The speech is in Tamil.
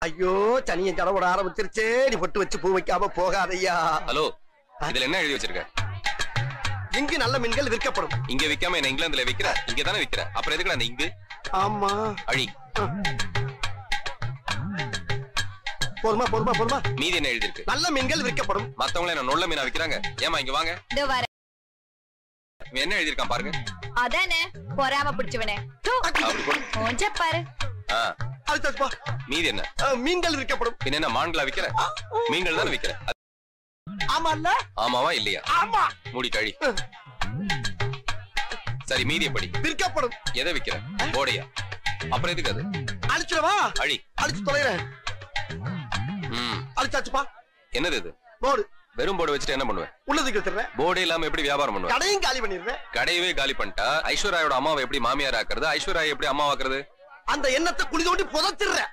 ஐயோ சனியன் கடவுட ஆரம்பிச்சிருச்சே. நீ பொட்டு வச்சு பூ வைக்காம போகாதையா. ஹலோ, இதுல என்ன எழுதி வச்சிருக்க? இங்கு நல்ல மீன்கள் விற்கப்படும். இங்க விக்காம என்ன இங்கிலாந்துல விக்கிற? இங்க தானே விக்கிற, அப்புறம் எதுக்கு அந்த இங்கு? ஆமா அழி. போதுமா போதுமா போதுமா. மீதி என்ன எழுதி இருக்கு? நல்ல மீன்கள் விற்கப்படும். மத்தவங்கள என்ன நொல்ல மீனா விக்கிறாங்க? ஏமா இங்க வாங்க. என்ன எழுதி இருக்கான் பாருங்க. அதானே பொறாம பிடிச்சவனே. அப்படி போடு. கொஞ்ச பாரு. அதுப்பா மீதி என்ன? மீன்கள் விற்கப்படும். பின்ன என்ன மான்களா விக்கிற? மீன்கள் தானே விக்கிற. ஆமா இல்ல? ஆமாவா இல்லையா? ஆமா. மூடி கழி. சரி, மீதி எப்படி? விற்கப்படும். எதை விக்கிற? போடையா? அப்புறம் எதுக்கு அது? அழிச்சிடவா? அழி. அழிச்சு தொலைறேன். அழிச்சாச்சுப்பா. என்னது இது? போர்டு. வெறும் போர்டு வச்சுட்டு என்ன பண்ணுவேன்? உள்ளதுக்கு எடுத்துறேன். போர்டு இல்லாம எப்படி வியாபாரம் பண்ணுவேன்? கடையும் காலி பண்ணிடுறேன். கடையவே காலி பண்ணிட்டா ஐஸ்வர்யாவோட அம்மாவை எப்படி மாமியார் ஆக்குறது? ஐஸ்வர்யா எப்படி அம்மா ஆக்குறது? அந்த எண்ணத்தை குழி தோண்டி புதைச்சிடுறேன்.